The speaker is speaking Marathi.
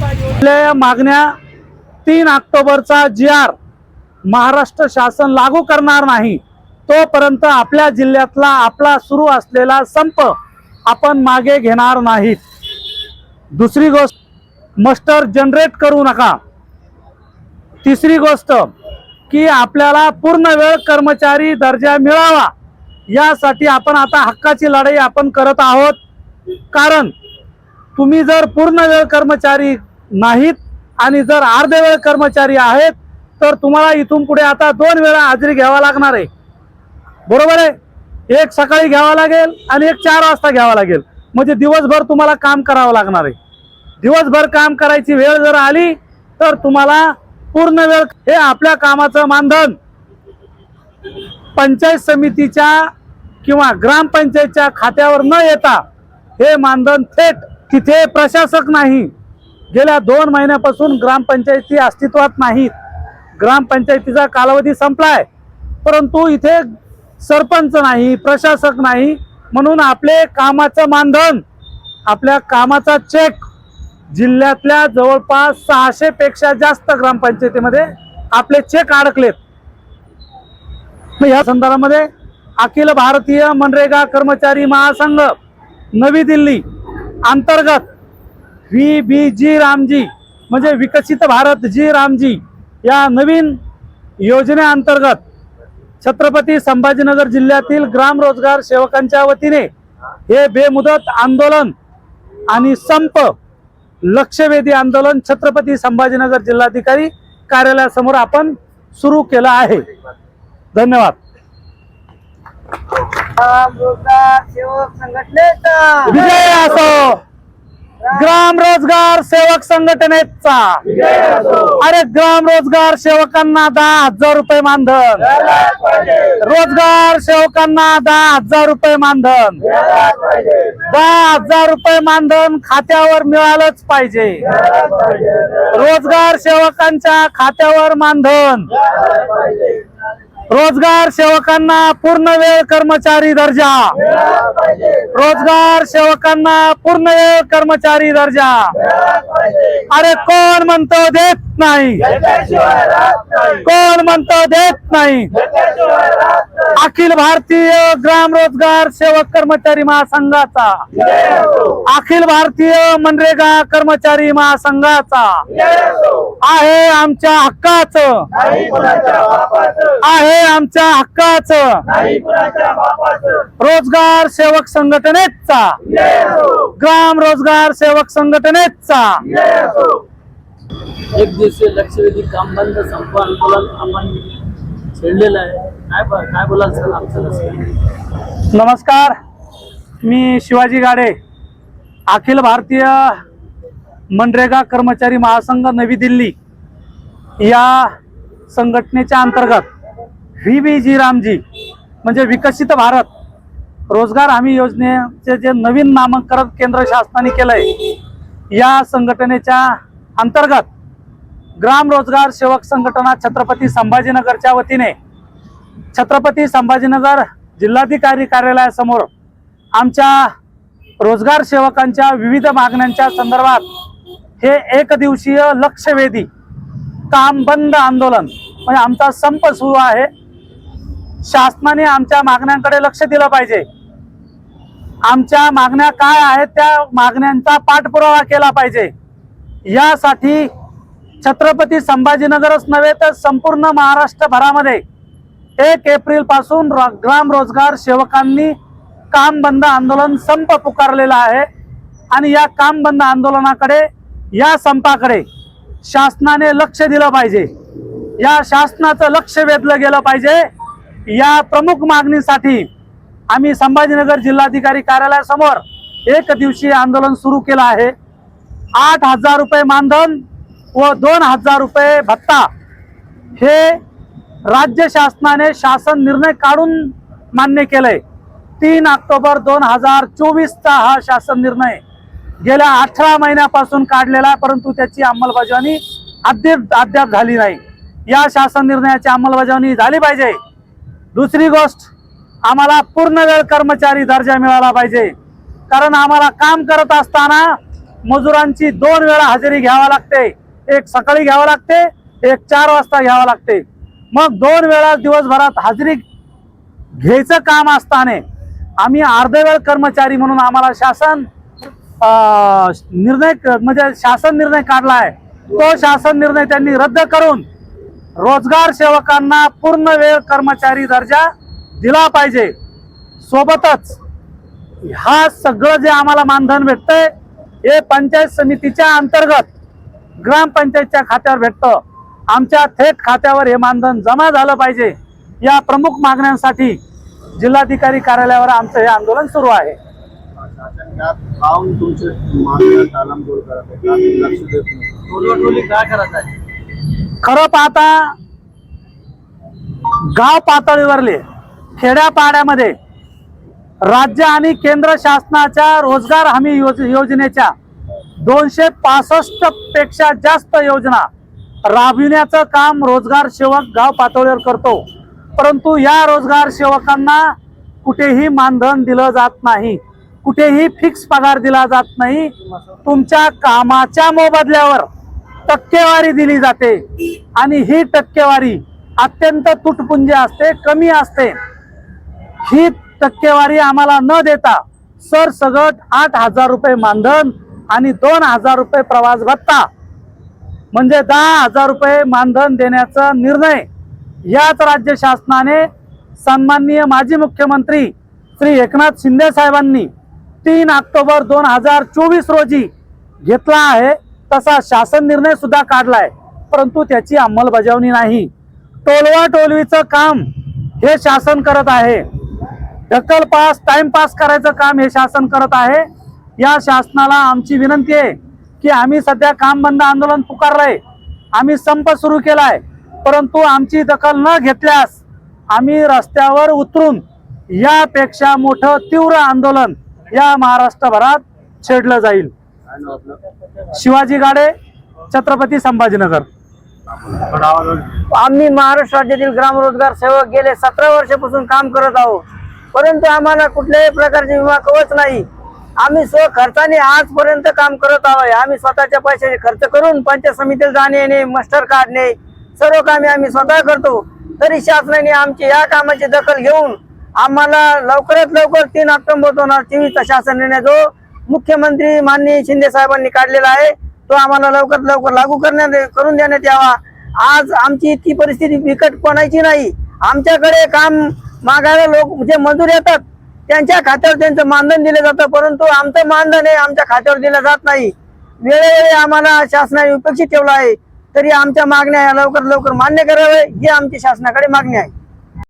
आपल्या मागण्या 3 ऑक्टोबरचा GR महाराष्ट्र शासन लागू करणार नाही तोपर्यंत आपल्या जिल्ह्यातला आपला सुरू असलेला संप आपण मागे घेणार नाहीत। दुसरी गोष्ट, मस्टर जनरेट करू नका। तिसरी गोष्ट की आपल्याला पूर्ण वेळ कर्मचारी दर्जा मिळावा यासाठी आपण आता हक्काची लढाई आपण करत आहोत। कारण तुम्ही जर पूर्ण वेळ कर्मचारी नाहीत आणि जर अर्धे वेळ कर्मचारी आहेत तर तुम्हाला इथून पुढे आता 2 वेळा हजेरी घ्यावा लागणार आहे, बरोबर आहे। एक सकाळी घ्यावा लागेल आणि एक 4 वाजता घ्यावा लागेल, म्हणजे दिवसभर तुम्हाला काम करावं लागणार आहे। दिवसभर काम करायची वेळ जर आली तर तुम्हाला पूर्ण वेळ हे आपल्या कामाचं मानधन पंचायत समितीच्या किंवा ग्रामपंचायतच्या खात्यावर न येता हे मानधन थेट तिथे प्रशासक नाही, गेल्या 2 महिन्यापासून ग्रामपंचायती अस्तित्वात नाहीत, ग्रामपंचायतीचा कालावधी संपलाय, परंतु इथे सरपंच नाही, प्रशासक नाही, म्हणून आपले कामाचं मानधन, आपल्या कामाचा चेक जिल्ह्यातल्या जवळपास 600 पेक्षा जास्त ग्रामपंचायतीमध्ये आपले चेक अडकलेत। या संदर्भामध्ये अखिल भारतीय मनरेगा कर्मचारी महासंघ नवी दिल्ली अंतर्गत VBG रामजी म्हणजे विकसित भारत जी रामजी या नवीन योजनेअंतर्गत छत्रपती संभाजीनगर जिल्ह्यातील ग्राम रोजगार सेवकांच्या वतीने हे बेमुदत आंदोलन आणि संप लक्षवेधी आंदोलन छत्रपती संभाजीनगर जिल्हाधिकारी कार्यालयासमोर आपण सुरू केलं आहे। धन्यवाद। रोजगार सेवक संघटनेचा विजय असो, ग्राम रोजगार सेवक संघटनेचा अरे ग्राम रोजगार सेवकांना 10,000 रुपये मानधन, रोजगार सेवकांना 10,000 रुपये मानधन, 10,000 रुपये मानधन खात्यावर मिळालंच पाहिजे। रोजगार सेवकांच्या खात्यावर मानधन, रोजगार सेवकांना पूर्ण वेळ कर्मचारी दर्जा, रोजगार सेवकांना पूर्ण वेळ कर्मचारी दर्जा। अरे कोण म्हणतो देत नाही, कोण म्हणतो देत नाही। अखिल भारतीय ग्राम रोजगार सेवक कर्मचारी महासंघाचा, अखिल भारतीय मनरेगा कर्मचारी महासंघाचा आहे आमच्या हक्काचं, आहे आमच्या हक्काचं। रोजगार सेवक संघटनेचा, ग्राम रोजगार सेवक संघटनेचा एक दिवसीय लक्षवेधी काम बंद संप आंदोलन आपण छेडलेलं आहे। काय बोलाल सर आमचं? नमस्कार, मी शिवाजी गाडे, अखिल भारतीय मनरेगा कर्मचारी महासंघ नवी दिल्ली या संघटनेच्या अंतर्गत VBG रामजी म्हणजे विकसित भारत रोजगार हमी योजनेचे जे नवीन नामकरण केंद्र शासनाने केलंय, या संघटनेच्या अंतर्गत ग्राम रोजगार सेवक संघटना छत्रपती संभाजीनगरच्या वतीने छत्रपती संभाजीनगर जिल्हाधिकारी कार्यालयासमोर आमच्या रोजगार सेवकांच्या विविध मागण्यांच्या संदर्भात हे एक दिवसीय लक्षवेधी काम बंद आंदोलन म्हणजे आमचा संप सुरू आहे। शासनाने आमच्या मागण्यांकडे लक्ष दिलं पाहिजे, आमच्या मागण्या काय आहेत त्या मागण्यांचा पाठपुरावा केला पाहिजे। यासाठी छत्रपती संभाजीनगरच नव्हे तर संपूर्ण महाराष्ट्रभरामध्ये 1 एप्रिल पासून ग्राम रोजगार सेवकांनी काम बंद आंदोलन संप पुकारलेला आहे आणि या काम बंद आंदोलनाकडे, या संपाकडे शासनाने लक्ष दिलं पाहिजे। या शासनाचं लक्ष वेधलं गेलं पाहिजे। या प्रमुख मागणीसाठी आम्ही संभाजीनगर जिल्हाधिकारी कार्यालयासमोर एक दिवसीय आंदोलन सुरू केलं आहे। 8,000 रुपये मानधन व 2,000 रुपये भत्ता हे राज्य शासनाने शासन निर्णय काढून मान्य केलंय। 3 ऑक्टोबर 2024 चा हा शासन निर्णय गेल्या 18 महिन्यापासून काढलेला, परंतु त्याची अंमलबजावणी अद्याप झाली नाही। या शासन निर्णयाची अंमलबजावणी झाली पाहिजे। दुसरी गोष्ट, आम्हाला पूर्ण वेळ कर्मचारी दर्जा मिळाला पाहिजे, कारण आम्हाला काम करत असताना मजुरांची 2 वेळा हजेरी घ्यावा लागते. एक सकाळी घ्यावं लागते, एक 4 वाजता घ्यावं लागते. मग 2 वेळा दिवसभरात हजेरी घ्यायचं काम असताना आम्ही अर्धवेळ कर्मचारी म्हणून आम्हाला शासन निर्णय काढला आहे. तो शासन निर्णय त्यांनी रद्द करून रोजगार सेवकांना पूर्ण वेळ कर्मचारी दर्जा दिला पाहिजे. सोबतच हा सगळं जे आम्हाला मानधन भेटतंय हे पंचायत समितीच्या अंतर्गत ग्रामपंचायतच्या खात्यावर भेटतं. आमच्या थेट खात्यावर हे मानधन जमा झालं पाहिजे. या प्रमुख मागण्यांसाठी जिल्हाधिकारी कार्यालयावर आमचं हे आंदोलन सुरू आहे. काय करत आहे? खरं पाहता गाव पातळीवरले खेड्यापाड्यामध्ये राज्य आणि केंद्र शासनाच्या रोजगार हमी योजनेच्या 265 पेक्षा जास्त योजना राबविण्याचं काम रोजगार सेवक गाव पातळीवर करतो. परंतु या रोजगार सेवकांना कुठेही मानधन दिलं जात नाही, कुठेही फिक्स पगार दिला जात नाही. तुमच्या कामाच्या मोबदल्यावर टक्केवारी दिली जाते आणि ही टक्केवारी अत्यंत तुटपुंजी असते, कमी असते. ही टक्केवारी आम्हाला न देता सरसगट 8,000 रुपये मानधन आणि 2,000 रुपये प्रवास भत्ता म्हणजे 10,000 रुपये मानधन देण्याचा निर्णय याच राज्य शासनाने सन्माननीय माजी मुख्यमंत्री श्री एकनाथ शिंदे साहेबांनी 3 ऑक्टोबर 2024 रोजी घेतला आहे. तसा शासन निर्णय सुद्धा काढलाय, परंतु त्याची अंमलबजावणी नाही. टोलवा टोलवीचं काम हे शासन करत आहे. ढकलपास टाइमपास करायचं काम हे शासन करत आहे. या शासनाला आमची विनंती आहे की आम्ही सध्या काम बंद आंदोलन पुकारलंय, आम्ही संप सुरू केलाय, परंतु आमची दखल न घेतल्यास आम्ही रस्त्यावर उतरून यापेक्षा मोठं तीव्र आंदोलन या महाराष्ट्रभरात छेडलं जाईल. शिवाजी गाडे, छत्रपती संभाजीनगर. आम्ही महाराष्ट्र राज्यातील ग्राम रोजगार सेवक गेले 17 वर्षापासून काम करत आहोत, परंतु आम्हाला कुठल्याही प्रकारचे विमा कवच नाही. आम्ही खर्चाने आजपर्यंत काम करत आहोत. आम्ही स्वतःच्या पैशाचे खर्च करून पंचायत समितीला जाणे येणे, मास्टर काढणे, सर्व कामे आम्ही स्वतः करतो. तरी शासनाने आमची या कामाची दखल घेऊन आम्हाला लवकरात लवकर 3 ऑक्टोबर 2024 शासन निर्णय जो मुख्यमंत्री माननीय शिंदे साहेबांनी काढलेला आहे तो आम्हाला लवकरात लवकर लागू करून देण्यात यावा. आज आमची इतकी परिस्थिती बिकट कोणाची नाही. आमच्याकडे काम मागायला लोक जे मजूर येतात त्यांच्या खात्यावर त्यांचं मानधन दिलं जातं, परंतु आमचं मानधन हे आमच्या खात्यावर दिलं जात नाही. वेळोवेळी आम्हाला शासनाने उपेक्षित ठेवलं आहे. तरी आमच्या मागण्या लवकर लवकर मान्य करावे ही आमची शासनाकडे मागणी आहे.